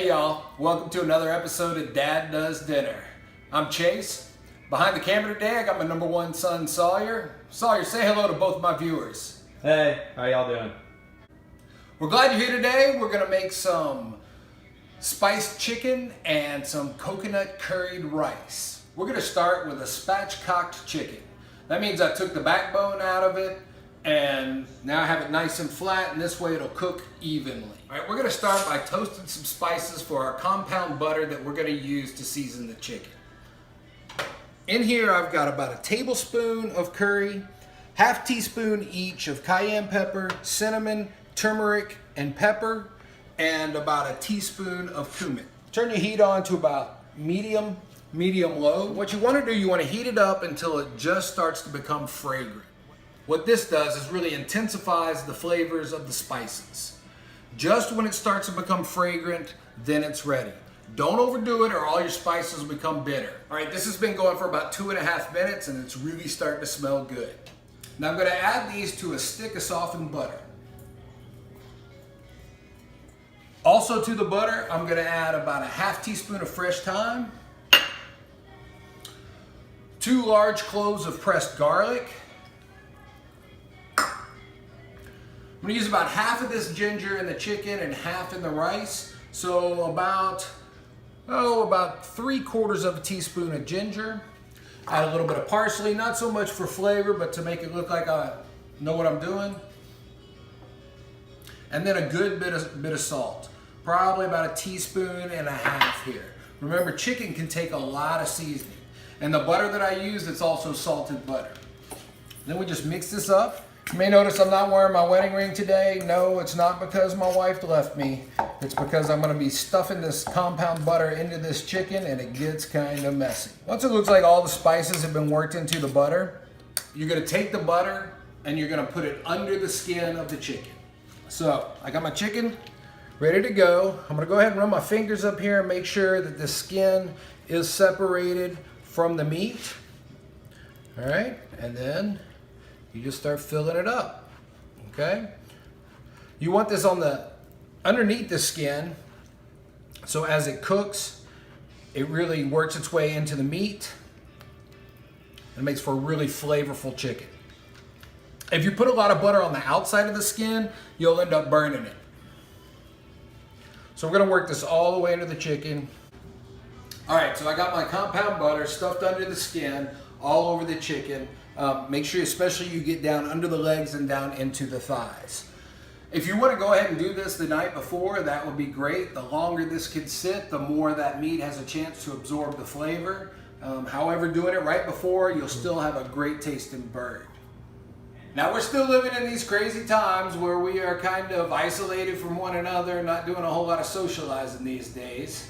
Hey y'all, welcome to another episode of Dad Does Dinner. I'm Chase. Behind the camera today, I got my number one son, Sawyer. Sawyer, say hello to both my viewers. Hey, how y'all doing? We're glad you're here today. We're gonna make some spiced chicken and some coconut curried rice. We're gonna start with a spatchcocked chicken. That means I took the backbone out of it and now I have it nice and flat, and this way it'll cook evenly. All right, we're gonna start by toasting some spices for our compound butter that we're gonna use to season the chicken. In here I've got about a tablespoon of curry, half teaspoon each of cayenne pepper, cinnamon, turmeric, and pepper, and about a teaspoon of cumin. Turn your heat on to about medium low. What you wanna do, you wanna heat it up until it just starts to become fragrant. What this does is really intensifies the flavors of the spices. Just when it starts to become fragrant, then it's ready. Don't overdo it or all your spices will become bitter. All right, this has been going for about 2.5 minutes and it's really starting to smell good. Now I'm gonna add these to a stick of softened butter. Also to the butter, I'm gonna add about a half teaspoon of fresh thyme, 2 large cloves of pressed garlic. I'm gonna use about half of this ginger in the chicken and half in the rice. So about 3/4 of a teaspoon of ginger. Add a little bit of parsley, not so much for flavor, but to make it look like I know what I'm doing. And then a good bit of salt. Probably about 1.5 teaspoons here. Remember, chicken can take a lot of seasoning. And the butter that I use, it's also salted butter. Then we just mix this up. You may notice I'm not wearing my wedding ring today. No, it's not because my wife left me. It's because I'm gonna be stuffing this compound butter into this chicken and it gets kind of messy. Once it looks like all the spices have been worked into the butter, you're gonna take the butter and you're gonna put it under the skin of the chicken. So I got my chicken ready to go. I'm gonna go ahead and run my fingers up here and make sure that the skin is separated from the meat. All right, and then you just start filling it up, okay? You want this on underneath the skin, so as it cooks, it really works its way into the meat. It makes for a really flavorful chicken. If you put a lot of butter on the outside of the skin, you'll end up burning it. So we're gonna work this all the way into the chicken. All right, so I got my compound butter stuffed under the skin, all over the chicken. Make sure especially you get down under the legs and down into the thighs. If you want to go ahead and do this the night before, that would be great. The longer this can sit, the more that meat has a chance to absorb the flavor. However, doing it right before, you'll still have a great tasting bird. Now we're still living in these crazy times where we are kind of isolated from one another, not doing a whole lot of socializing these days.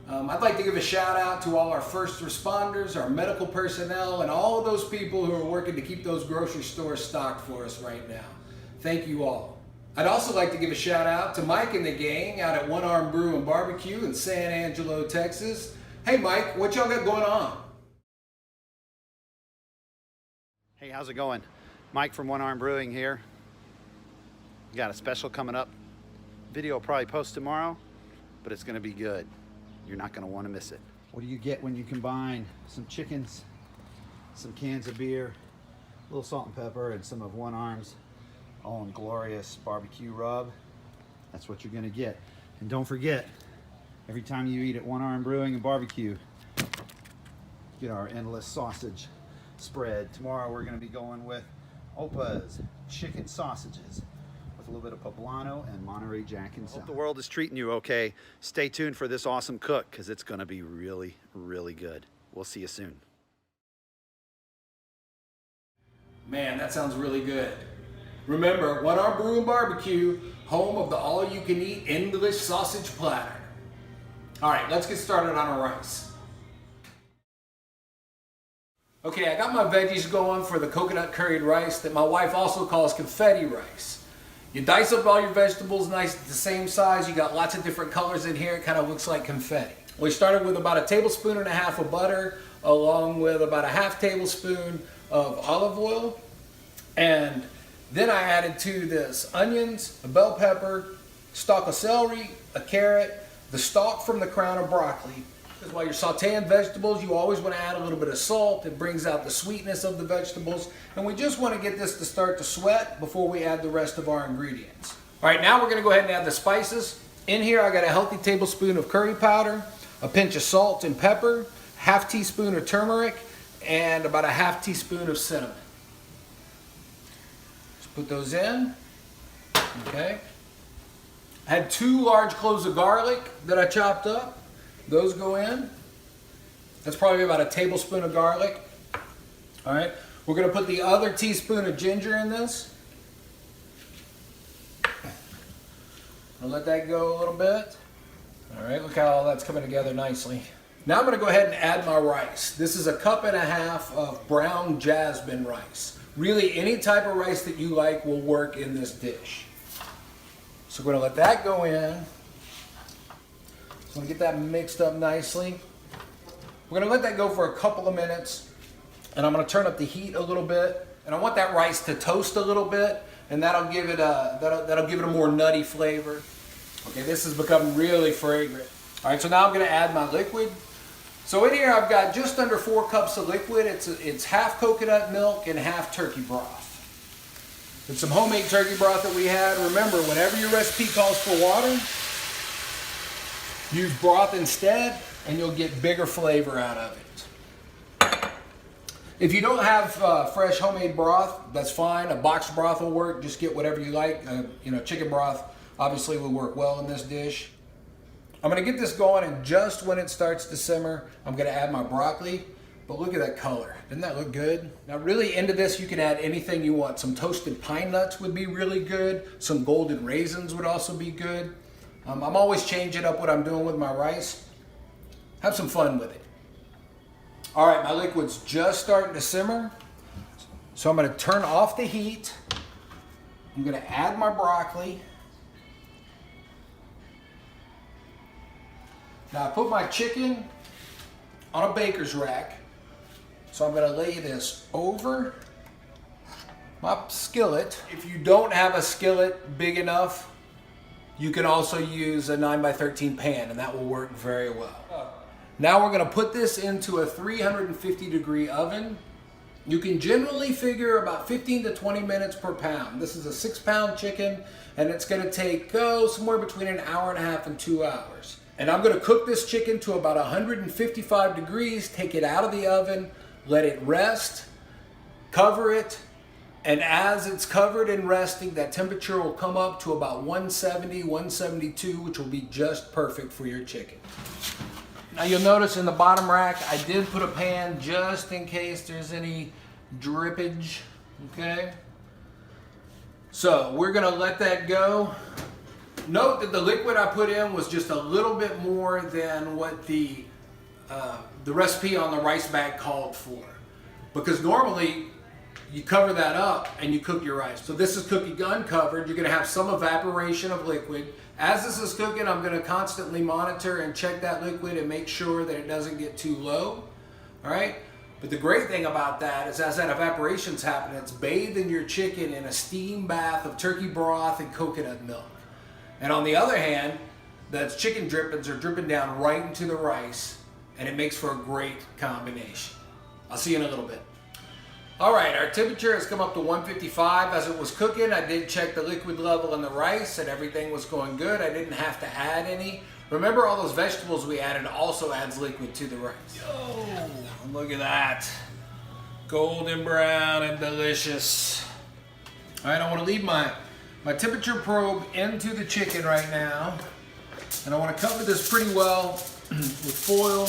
I'd like to give a shout out to all our first responders, our medical personnel, and all of those people who are working to keep those grocery stores stocked for us right now. Thank you all. I'd also like to give a shout out to Mike and the gang out at One Arm Brew and Barbecue in San Angelo, Texas. Hey Mike, what y'all got going on? Hey, how's it going? Mike from One Arm Brewing here. We got a special coming up. Video will probably post tomorrow, but it's gonna be good. You're not gonna wanna miss it. What do you get when you combine some chickens, some cans of beer, a little salt and pepper, and some of One Arm's own glorious barbecue rub? That's what you're gonna get. And don't forget, every time you eat at One Arm Brewing and Barbecue, get our endless sausage spread. Tomorrow we're gonna be going with Opa's chicken sausages, a little bit of poblano and Monterey Jack and Hope the world is treating you okay. Stay tuned for this awesome cook because it's going to be really, really good. We'll see you soon. Man, that sounds really good. Remember, One Arm Brew and Barbecue, home of the all-you-can-eat endless sausage platter. All right, let's get started on our rice. Okay, I got my veggies going for the coconut curried rice that my wife also calls confetti rice. You dice up all your vegetables nice at the same size. You got lots of different colors in here. It kind of looks like confetti. We started with about 1.5 tablespoons of butter, along with about a 1/2 tablespoon of olive oil. And then I added to this onions, a bell pepper, stalk of celery, a carrot, the stalk from the crown of broccoli. Because while you're sauteing vegetables, you always want to add a little bit of salt. It brings out the sweetness of the vegetables. And we just want to get this to start to sweat before we add the rest of our ingredients. All right, now we're going to go ahead and add the spices. In here, I got a healthy tablespoon of curry powder, a pinch of salt and pepper, half teaspoon of turmeric, and about a half teaspoon of cinnamon. Just put those in. Okay. I had 2 large cloves of garlic that I chopped up. Those go in. That's probably about a tablespoon of garlic. All right. We're going to put the other teaspoon of ginger in this. I'll let that go a little bit. All right, look how all that's coming together nicely. Now I'm going to go ahead and add my rice. This is 1.5 cups of brown jasmine rice. Really, any type of rice that you like will work in this dish. So we're going to let that go in. So I'm going to get that mixed up nicely. We're going to let that go for a couple of minutes. And I'm going to turn up the heat a little bit. And I want that rice to toast a little bit. And that'll give it a more nutty flavor. Okay, this has become really fragrant. All right, so now I'm going to add my liquid. So in here I've got just under 4 cups of liquid. It's half coconut milk and half turkey broth. It's some homemade turkey broth that we had. Remember, whenever your recipe calls for water, use broth instead, and you'll get bigger flavor out of it. If you don't have fresh homemade broth, that's fine. A boxed broth will work. Just get whatever you like. Chicken broth obviously will work well in this dish. I'm going to get this going, and just when it starts to simmer, I'm going to add my broccoli. But look at that color. Doesn't that look good? Now really into this, you can add anything you want. Some toasted pine nuts would be really good. Some golden raisins would also be good. I'm always changing up what I'm doing with my rice. Have some fun with it. All right, my liquid's just starting to simmer. So I'm going to turn off the heat. I'm going to add my broccoli. Now I put my chicken on a baker's rack. So I'm going to lay this over my skillet. If you don't have a skillet big enough, you can also use a 9x13 pan, and that will work very well. Now we're going to put this into a 350 degree oven. You can generally figure about 15 to 20 minutes per pound. This is a 6-pound chicken, and it's going to take somewhere between 1.5 hours and 2 hours. And I'm going to cook this chicken to about 155 degrees, take it out of the oven, let it rest, cover it, and as it's covered and resting, that temperature will come up to about 170, 172, which will be just perfect for your chicken. Now you'll notice in the bottom rack, I did put a pan just in case there's any drippage, okay? So we're gonna let that go. Note that the liquid I put in was just a little bit more than what the recipe on the rice bag called for. Because normally you cover that up and you cook your rice. So this is cooking uncovered. You're gonna have some evaporation of liquid. As this is cooking, I'm gonna constantly monitor and check that liquid and make sure that it doesn't get too low, all right? But the great thing about that is as that evaporation's happening, it's bathing your chicken in a steam bath of turkey broth and coconut milk. And on the other hand, those chicken drippings are dripping down right into the rice, and it makes for a great combination. I'll see you in a little bit. All right, our temperature has come up to 155. As it was cooking, I did check the liquid level in the rice, and everything was going good. I didn't have to add any. Remember, all those vegetables we added also adds liquid to the rice. Oh, look at that. Golden brown and delicious. All right, I want to leave my temperature probe into the chicken right now. And I want to cover this pretty well with foil.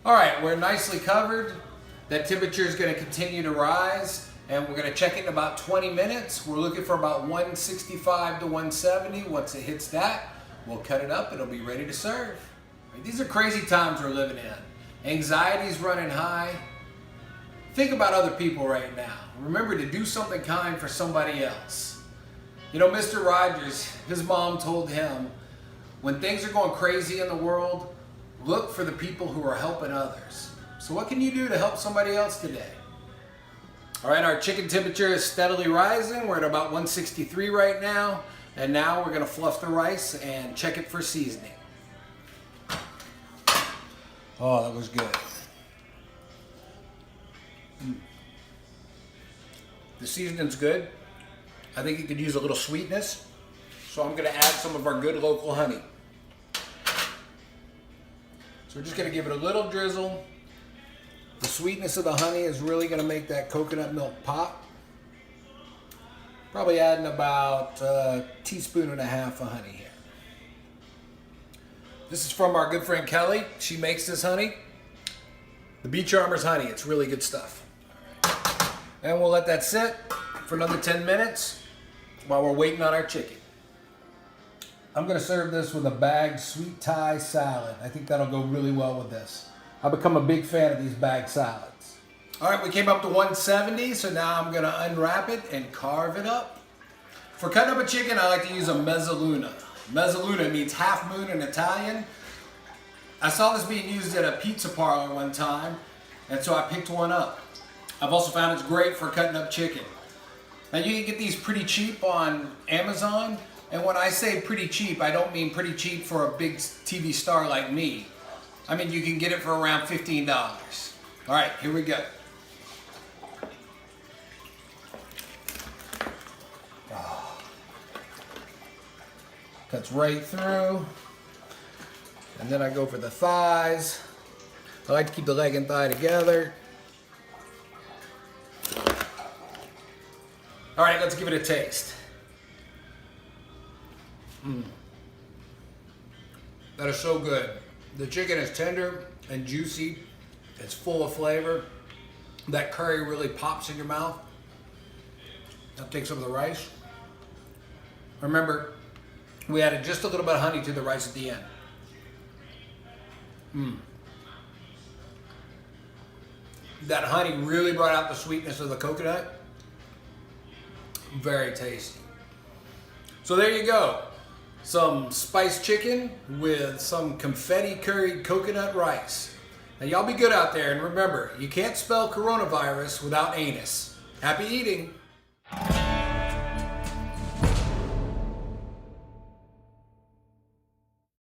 All right, we're nicely covered. That temperature is going to continue to rise, and we're going to check it in about 20 minutes. We're looking for about 165 to 170. Once it hits that, we'll cut it up. It'll be ready to serve. These are crazy times we're living in. Anxiety's running high. Think about other people right now. Remember to do something kind for somebody else. You know, Mr. Rogers, his mom told him, when things are going crazy in the world, look for the people who are helping others. So what can you do to help somebody else today? All right, our chicken temperature is steadily rising. We're at about 163 right now. And now we're gonna fluff the rice and check it for seasoning. Oh, that was good. The seasoning's good. I think it could use a little sweetness. So I'm gonna add some of our good local honey. So we're just gonna give it a little drizzle. The sweetness of the honey is really gonna make that coconut milk pop. Probably adding about a teaspoon and a half of honey here. This is from our good friend Kelly. She makes this honey. The Bee Charmers honey, it's really good stuff. And we'll let that sit for another 10 minutes while we're waiting on our chicken. I'm gonna serve this with a bagged sweet Thai salad. I think that'll go really well with this. I've become a big fan of these bagged salads. All right, we came up to 170, so now I'm gonna unwrap it and carve it up. For cutting up a chicken, I like to use a mezzaluna. Mezzaluna means half moon in Italian. I saw this being used at a pizza parlor one time, and so I picked one up. I've also found it's great for cutting up chicken. Now you can get these pretty cheap on Amazon, and when I say pretty cheap, I don't mean pretty cheap for a big TV star like me. I mean you can get it for around $15. All right, here we go. Oh. Cuts right through. And then I go for the thighs. I like to keep the leg and thigh together. All right, let's give it a taste. That is so good. The chicken is tender and juicy. It's full of flavor. That curry really pops in your mouth. I'll take some of the rice. Remember, we added just a little bit of honey to the rice at the end. That honey really brought out the sweetness of the coconut. Very tasty. So there you go. Some spiced chicken with some confetti curried coconut rice. Now y'all be good out there, and remember, you can't spell coronavirus without anus. Happy eating.